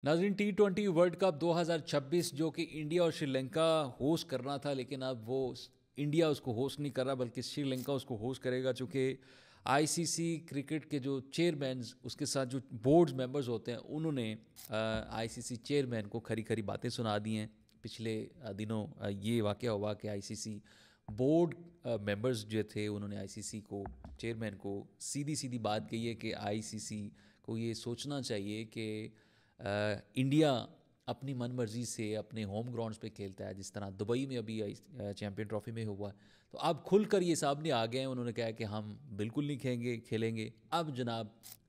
ناظرین T20 world cup 2026 جو کہ انڈیا اور سری لنکا ہوسٹ کرنا تھا، لیکن اب وہ انڈیا اس کو ہوسٹ نہیں کر رہا بلکہ سری لنکا اس کو ہوسٹ کرے گا، چونکہ آئی سی سی کرکٹ کے جو چیئرمینز اس کے ساتھ جو بورڈز ممبرز ہوتے ہیں انہوں نے آئی سی سی چیئرمین کو کھری کھری باتیں سنا دی ہیں۔ پچھلے دنوں یہ واقعہ ہوا کہ آئی سی سی بورڈ ممبرز جو تھے انہوں نے آئی سی سی کو چیئرمین کو سیدھی سیدھی بات کہی ہے کہ آئی سی سی کو یہ سوچنا چاہیے کہ انڈیا اپنی من مرضی سے اپنے ہوم گراؤنڈز پہ کھیلتا ہے، جس طرح دبئی میں ابھی چیمپئن ٹرافی میں ہوا، تو اب کھل کر یہ سامنے آ گئے ہیں۔ انہوں نے کہا کہ ہم بالکل نہیں کھیلیں گے۔ اب جناب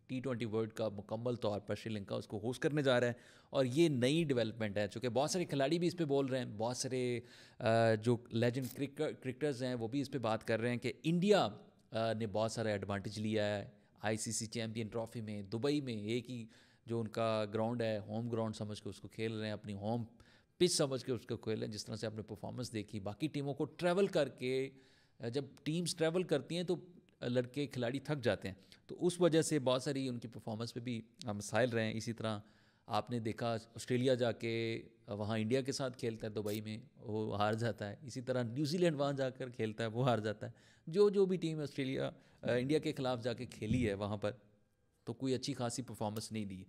T20 ورلڈ کپ مکمل طور پر سری لنکا اس کو ہوسٹ کرنے جا رہا ہے، اور یہ نئی ڈیولپمنٹ ہے، چونکہ بہت سارے کھلاڑی بھی اس پہ بول رہے ہیں، بہت سارے جو لیجنڈ کرکٹرز ہیں وہ بھی اس پہ بات کر رہے ہیں کہ انڈیا نے بہت سارا ایڈوانٹیج لیا ہے آئی سی سی چیمپئن ٹرافی میں، دبئی میں ایک ہی جو ان کا گراؤنڈ ہے، ہوم گراؤنڈ سمجھ کے اس کو کھیل رہے ہیں، اپنی ہوم پچ سمجھ کے اس کو کھیل رہے ہیں۔ جس طرح سے آپ نے پرفارمنس دیکھی باقی ٹیموں کو ٹریول کر کے، جب ٹیمز ٹریول کرتی ہیں تو لڑکے کھلاڑی تھک جاتے ہیں، تو اس وجہ سے بہت ساری ان کی پرفارمنس پہ بھی مسائل رہے ہیں۔ اسی طرح آپ نے دیکھا آسٹریلیا جا کے وہاں انڈیا کے ساتھ کھیلتا ہے دبئی میں، وہ ہار جاتا ہے۔ اسی طرح نیوزی لینڈ وہاں جا کر کھیلتا ہے، وہ ہار جاتا ہے۔ جو بھی ٹیم آسٹریلیا انڈیا کے خلاف جا کے کھیلی ہے وہاں پر تو کوئی اچھی خاصی پرفارمنس نہیں دی۔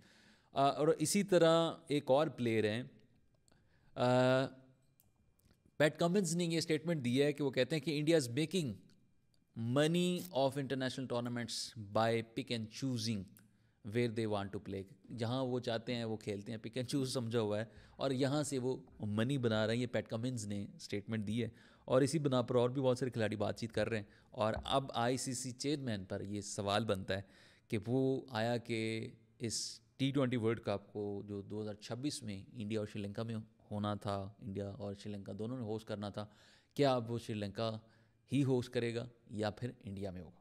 اور اسی طرح ایک اور پلیئر ہیں، پیٹ کمنز نے یہ اسٹیٹمنٹ دی ہے کہ وہ کہتے ہیں کہ India is making money of international tournaments by pick and choosing where they want to play. جہاں وہ چاہتے ہیں وہ کھیلتے ہیں، پک اینڈ چوز سمجھا ہوا ہے، اور یہاں سے وہ منی بنا رہے ہیں۔ یہ پیٹ کمنز نے اسٹیٹمنٹ دی ہے، اور اسی بنا پر اور بھی بہت سارے کھلاڑی بات چیت کر رہے ہیں۔ اور اب آئی سی سی چیئرمین پر یہ سوال بنتا ہے کہ وہ آیا کہ اس T20 ورلڈ کپ کو جو 2026 میں انڈیا اور سری لنکا میں ہونا تھا، انڈیا اور سری لنکا دونوں نے ہوسٹ کرنا تھا، کیا اب وہ سری لنکا ہی ہوسٹ کرے گا یا پھر انڈیا میں ہوگا؟